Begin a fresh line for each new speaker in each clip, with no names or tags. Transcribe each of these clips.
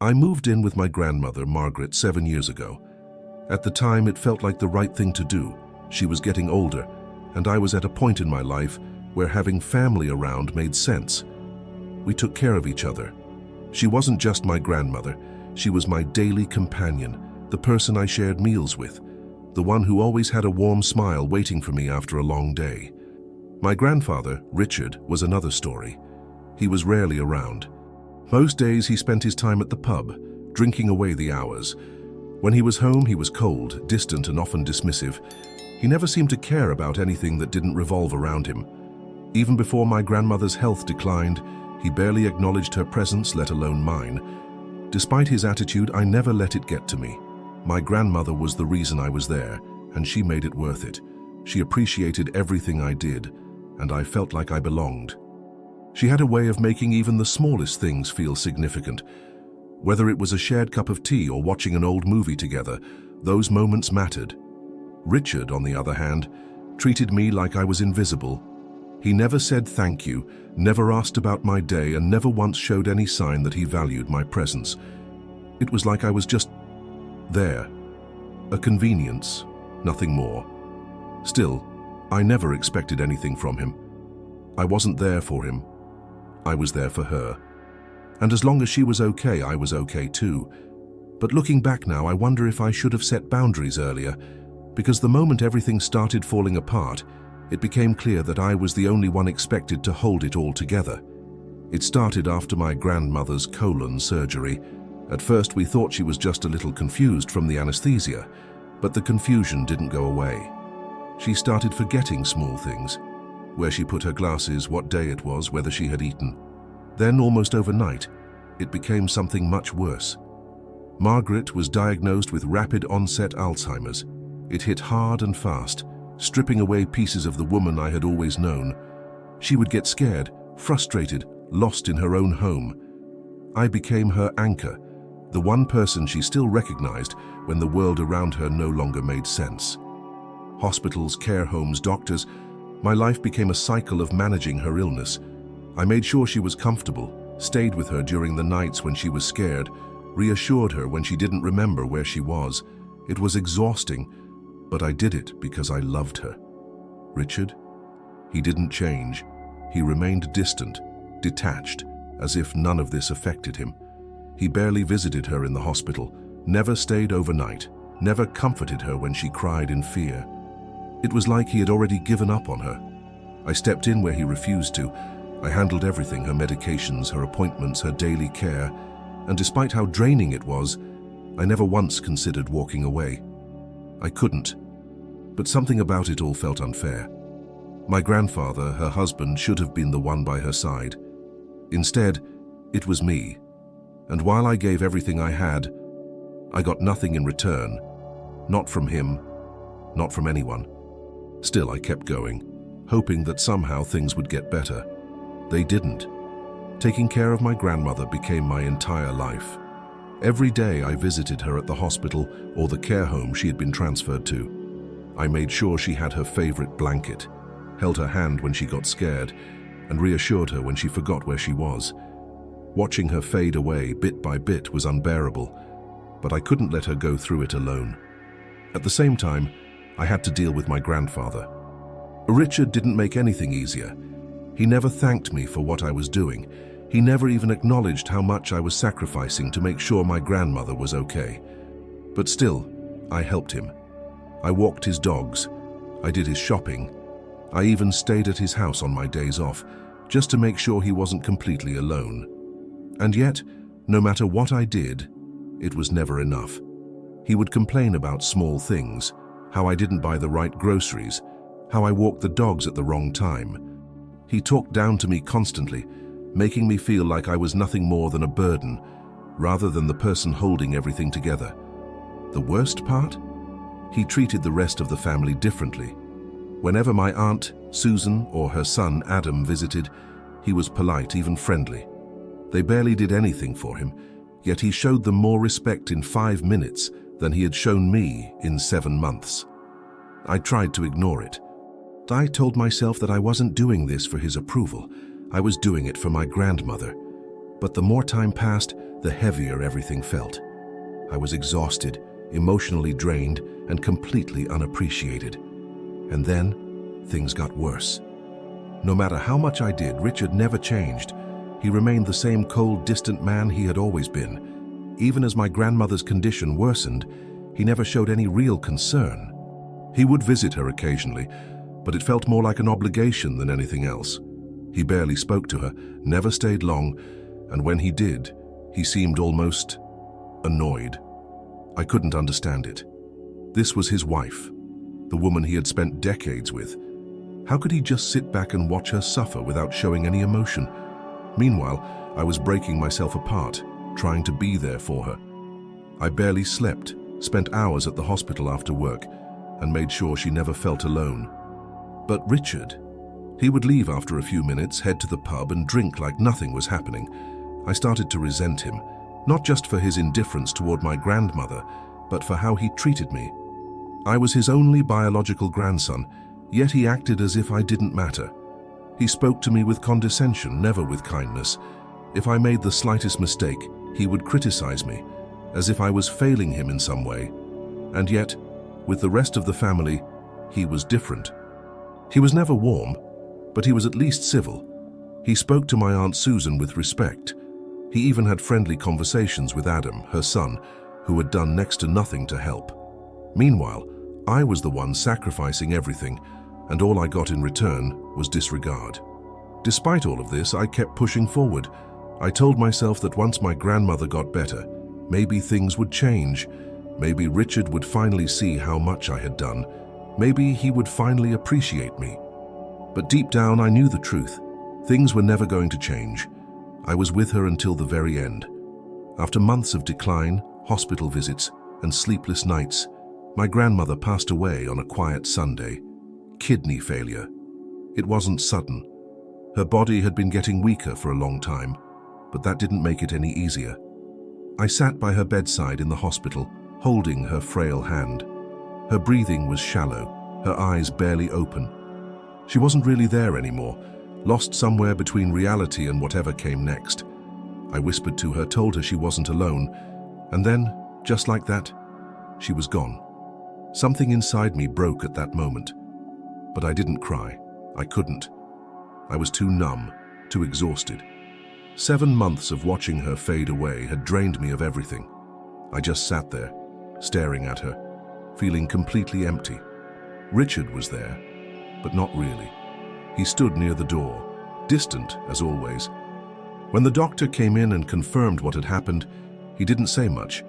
I moved in with my grandmother, Margaret, 7 years ago. At the time, it felt like the right thing to do. She was getting older, and I was at a point in my life where having family around made sense. We took care of each other. She wasn't just my grandmother, she was my daily companion, the person I shared meals with, the one who always had a warm smile waiting for me after a long day. My grandfather, Richard, was another story. He was rarely around. Most days he spent his time at the pub, drinking away the hours. When he was home, he was cold, distant, and often dismissive. He never seemed to care about anything that didn't revolve around him. Even before my grandmother's health declined, he barely acknowledged her presence, let alone mine. Despite his attitude, I never let it get to me. My grandmother was the reason I was there, and she made it worth it. She appreciated everything I did, and I felt like I belonged. She had a way of making even the smallest things feel significant. Whether it was a shared cup of tea or watching an old movie together, those moments mattered. Richard, on the other hand, treated me like I was invisible. He never said thank you, never asked about my day, and never once showed any sign that he valued my presence. It was like I was just there. A convenience, nothing more. Still, I never expected anything from him. I wasn't there for him. I was there for her. And as long as she was okay, I was okay too. But looking back now, I wonder if I should have set boundaries earlier, because the moment everything started falling apart, it became clear that I was the only one expected to hold it all together. It started after my grandmother's colon surgery. At first, we thought she was just a little confused from the anesthesia, but the confusion didn't go away. She started forgetting small things: where she put her glasses, what day it was, whether she had eaten. Then, almost overnight, it became something much worse. Margaret was diagnosed with rapid-onset Alzheimer's. It hit hard and fast, stripping away pieces of the woman I had always known. She would get scared, frustrated, lost in her own home. I became her anchor, the one person she still recognized when the world around her no longer made sense. Hospitals, care homes, doctors, my life became a cycle of managing her illness. I made sure she was comfortable, stayed with her during the nights when she was scared, reassured her when she didn't remember where she was. It was exhausting, but I did it because I loved her. Richard? He didn't change. He remained distant, detached, as if none of this affected him. He barely visited her in the hospital, never stayed overnight, never comforted her when she cried in fear. It was like he had already given up on her. I stepped in where he refused to. I handled everything: her medications, her appointments, her daily care, and despite how draining it was, I never once considered walking away. I couldn't, but something about it all felt unfair. My grandfather, her husband, should have been the one by her side. Instead, it was me, and while I gave everything I had, I got nothing in return. Not from him, not from anyone. Still, I kept going, hoping that somehow things would get better. They didn't. Taking care of my grandmother became my entire life. Every day I visited her at the hospital or the care home she had been transferred to. I made sure she had her favorite blanket, held her hand when she got scared, and reassured her when she forgot where she was. Watching her fade away bit by bit was unbearable, but I couldn't let her go through it alone. At the same time, I had to deal with my grandfather. Richard didn't make anything easier. He never thanked me for what I was doing. He never even acknowledged how much I was sacrificing to make sure my grandmother was okay. But still, I helped him. I walked his dogs. I did his shopping. I even stayed at his house on my days off, just to make sure he wasn't completely alone. And yet, no matter what I did, it was never enough. He would complain about small things: how I didn't buy the right groceries, how I walked the dogs at the wrong time. He talked down to me constantly, making me feel like I was nothing more than a burden, rather than the person holding everything together. The worst part? He treated the rest of the family differently. Whenever my aunt, Susan, or her son, Adam, visited, he was polite, even friendly. They barely did anything for him, yet he showed them more respect in 5 minutes than he had shown me in 7 months. I tried to ignore it. I told myself that I wasn't doing this for his approval. I was doing it for my grandmother. But the more time passed, the heavier everything felt. I was exhausted, emotionally drained, and completely unappreciated. And then, things got worse. No matter how much I did, Richard never changed. He remained the same cold, distant man he had always been. Even as my grandmother's condition worsened, he never showed any real concern. He would visit her occasionally, but it felt more like an obligation than anything else. He barely spoke to her, never stayed long, and when he did, he seemed almost annoyed. I couldn't understand it. This was his wife, the woman he had spent decades with. How could he just sit back and watch her suffer without showing any emotion? Meanwhile, I was breaking myself apart, trying to be there for her. I barely slept, spent hours at the hospital after work, and made sure she never felt alone. But Richard, he would leave after a few minutes, head to the pub and drink like nothing was happening. I started to resent him, not just for his indifference toward my grandmother, but for how he treated me. I was his only biological grandson, yet he acted as if I didn't matter. He spoke to me with condescension, never with kindness. If I made the slightest mistake, he would criticize me, as if I was failing him in some way. And yet, with the rest of the family, he was different. He was never warm, but he was at least civil. He spoke to my Aunt Susan with respect. He even had friendly conversations with Adam, her son, who had done next to nothing to help. Meanwhile, I was the one sacrificing everything, and all I got in return was disregard. Despite all of this, I kept pushing forward. I told myself that once my grandmother got better, maybe things would change. Maybe Richard would finally see how much I had done. Maybe he would finally appreciate me. But deep down, I knew the truth. Things were never going to change. I was with her until the very end. After months of decline, hospital visits, and sleepless nights, my grandmother passed away on a quiet Sunday. Kidney failure. It wasn't sudden. Her body had been getting weaker for a long time, but that didn't make it any easier. I sat by her bedside in the hospital, holding her frail hand. Her breathing was shallow, her eyes barely open. She wasn't really there anymore, lost somewhere between reality and whatever came next. I whispered to her, told her she wasn't alone, and then, just like that, she was gone. Something inside me broke at that moment. But I didn't cry. I couldn't. I was too numb, too exhausted. 7 months of watching her fade away had drained me of everything. I just sat there, staring at her, feeling completely empty. Richard was there, but not really. He stood near the door, distant as always. When the doctor came in and confirmed what had happened, he didn't say much.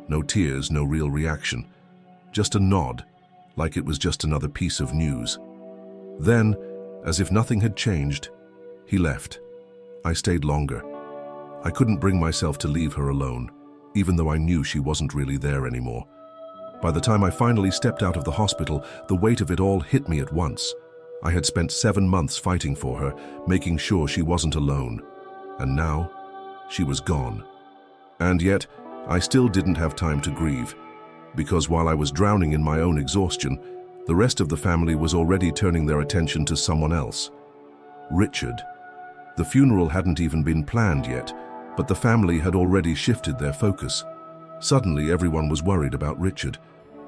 No tears, no real reaction. Just a nod, like it was just another piece of news. Then, as if nothing had changed, he left. I stayed longer. I couldn't bring myself to leave her alone, even though I knew she wasn't really there anymore. By the time I finally stepped out of the hospital, the weight of it all hit me at once. I had spent 7 months fighting for her, making sure she wasn't alone. And now, she was gone. And yet, I still didn't have time to grieve, because while I was drowning in my own exhaustion, the rest of the family was already turning their attention to someone else. Richard. The funeral hadn't even been planned yet, but the family had already shifted their focus. Suddenly, everyone was worried about Richard.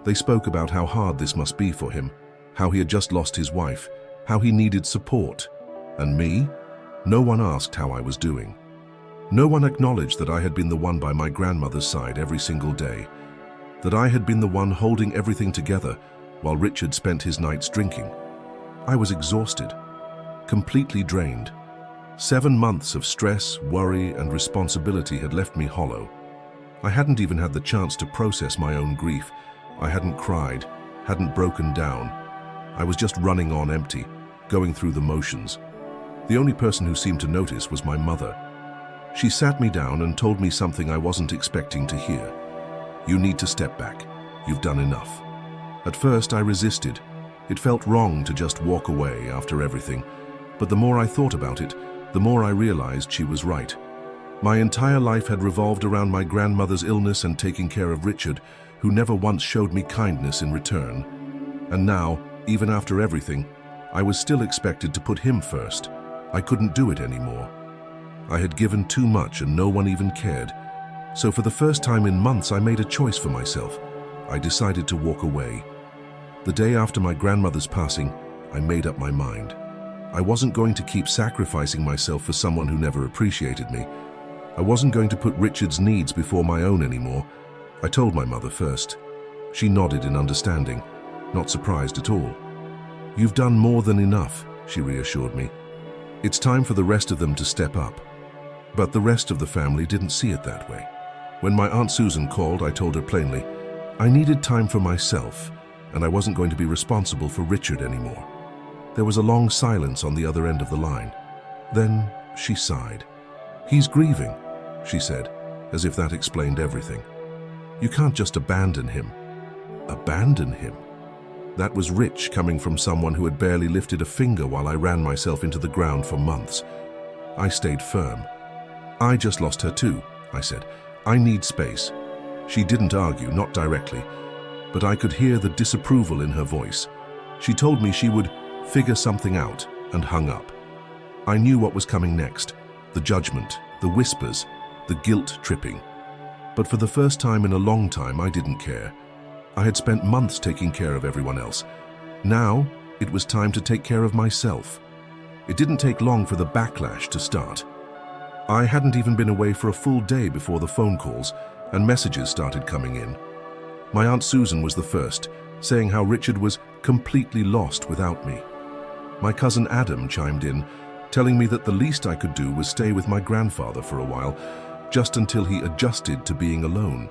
They spoke about how hard this must be for him, how he had just lost his wife, how he needed support. And me? No one asked how I was doing. No one acknowledged that I had been the one by my grandmother's side every single day, that I had been the one holding everything together while Richard spent his nights drinking. I was exhausted, completely drained. 7 months of stress, worry, and responsibility had left me hollow. I hadn't even had the chance to process my own grief. I hadn't cried, hadn't broken down. I was just running on empty, going through the motions. The only person who seemed to notice was my mother. She sat me down and told me something I wasn't expecting to hear. You need to step back. You've done enough. At first, I resisted. It felt wrong to just walk away after everything. But the more I thought about it, the more I realized she was right. My entire life had revolved around my grandmother's illness and taking care of Richard, who never once showed me kindness in return. And now, even after everything, I was still expected to put him first. I couldn't do it anymore. I had given too much and no one even cared. So for the first time in months, I made a choice for myself. I decided to walk away. The day after my grandmother's passing, I made up my mind. I wasn't going to keep sacrificing myself for someone who never appreciated me. I wasn't going to put Richard's needs before my own anymore. I told my mother first. She nodded in understanding, not surprised at all. "You've done more than enough," she reassured me. "It's time for the rest of them to step up." But the rest of the family didn't see it that way. When my Aunt Susan called, I told her plainly, I needed time for myself, and I wasn't going to be responsible for Richard anymore. There was a long silence on the other end of the line. Then she sighed. "He's grieving," she said, as if that explained everything. "You can't just abandon him." Abandon him? That was rich coming from someone who had barely lifted a finger while I ran myself into the ground for months. I stayed firm. "I just lost her too," I said. "I need space." She didn't argue, not directly, but I could hear the disapproval in her voice. She told me she would figure something out and hung up. I knew what was coming next, the judgment, the whispers, the guilt tripping. But for the first time in a long time, I didn't care. I had spent months taking care of everyone else. Now, it was time to take care of myself. It didn't take long for the backlash to start. I hadn't even been away for a full day before the phone calls and messages started coming in. My Aunt Susan was the first, saying how Richard was completely lost without me. My cousin Adam chimed in, telling me that the least I could do was stay with my grandfather for a while, just until he adjusted to being alone.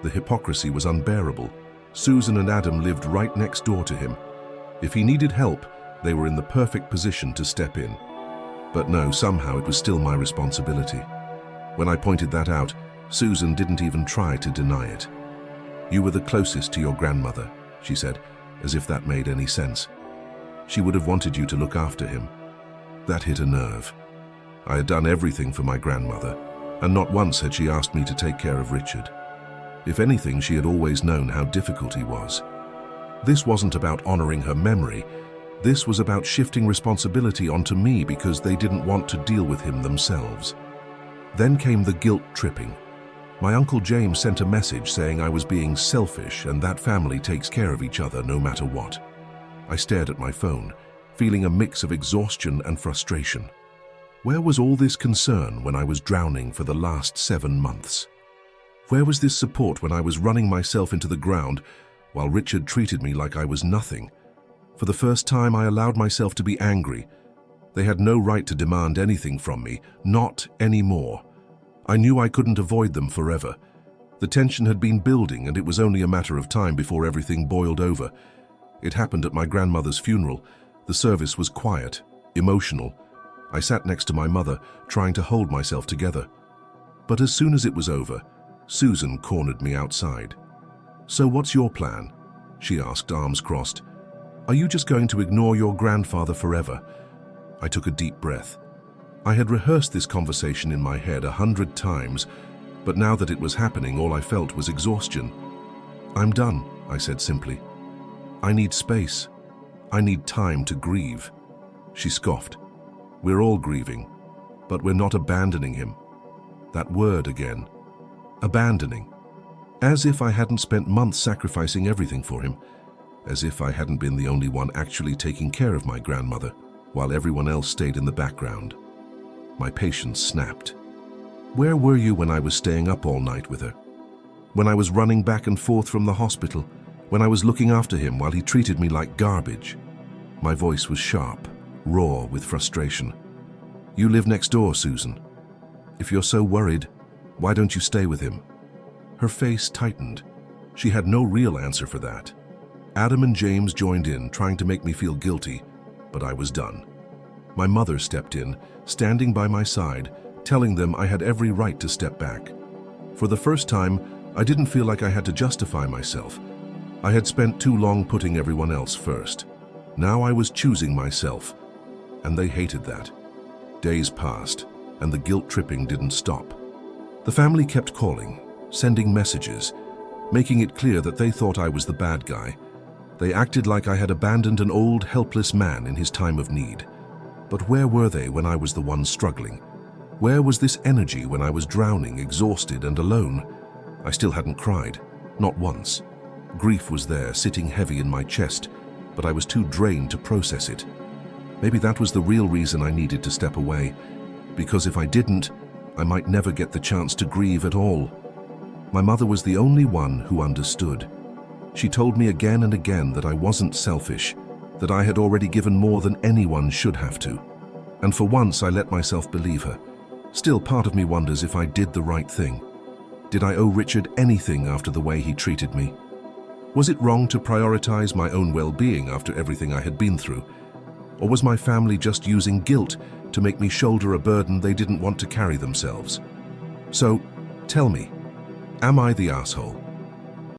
The hypocrisy was unbearable. Susan and Adam lived right next door to him. If he needed help, they were in the perfect position to step in. But no, somehow it was still my responsibility. When I pointed that out, Susan didn't even try to deny it. "You were the closest to your grandmother," she said, as if that made any sense. "She would have wanted you to look after him." That hit a nerve. I had done everything for my grandmother, and not once had she asked me to take care of Richard. If anything, she had always known how difficult he was. This wasn't about honoring her memory. This was about shifting responsibility onto me because they didn't want to deal with him themselves. Then came the guilt tripping. My Uncle James sent a message saying I was being selfish and that family takes care of each other no matter what. I stared at my phone, feeling a mix of exhaustion and frustration. Where was all this concern when I was drowning for the last 7 months? Where was this support when I was running myself into the ground while Richard treated me like I was nothing? For the first time, I allowed myself to be angry. They had no right to demand anything from me, not anymore. I knew I couldn't avoid them forever. The tension had been building, and it was only a matter of time before everything boiled over. It happened at my grandmother's funeral. The service was quiet, emotional. I sat next to my mother, trying to hold myself together. But as soon as it was over, Susan cornered me outside. "So what's your plan?" she asked, arms crossed. "Are you just going to ignore your grandfather forever?" I took a deep breath. I had rehearsed this conversation in my head 100 times, but now that it was happening, all I felt was exhaustion. "I'm done," I said simply. "I need space. I need time to grieve." She scoffed. "We're all grieving, but we're not abandoning him." That word again. Abandoning. As if I hadn't spent months sacrificing everything for him. As if I hadn't been the only one actually taking care of my grandmother, while everyone else stayed in the background. My patience snapped. Where were you when I was staying up all night with her? When I was running back and forth from the hospital? When I was looking after him while he treated me like garbage? My voice was sharp, raw with frustration. "You live next door, Susan. If you're so worried, why don't you stay with him?" Her face tightened. She had no real answer for that. Adam and James joined in, trying to make me feel guilty, but I was done. My mother stepped in, standing by my side, telling them I had every right to step back. For the first time, I didn't feel like I had to justify myself. I had spent too long putting everyone else first. Now I was choosing myself, and they hated that. Days passed, and the guilt tripping didn't stop. The family kept calling, sending messages, making it clear that they thought I was the bad guy. They acted like I had abandoned an old, helpless man in his time of need. But where were they when I was the one struggling? Where was this energy when I was drowning, exhausted and alone? I still hadn't cried, not once. Grief was there, sitting heavy in my chest, but I was too drained to process it. Maybe that was the real reason I needed to step away, because if I didn't, I might never get the chance to grieve at all. My mother was the only one who understood. She told me again and again that I wasn't selfish, that I had already given more than anyone should have to. And for once I let myself believe her. Still, part of me wonders if I did the right thing. Did I owe Richard anything after the way he treated me? Was it wrong to prioritize my own well-being after everything I had been through? Or was my family just using guilt to make me shoulder a burden they didn't want to carry themselves? So, tell me, am I the asshole?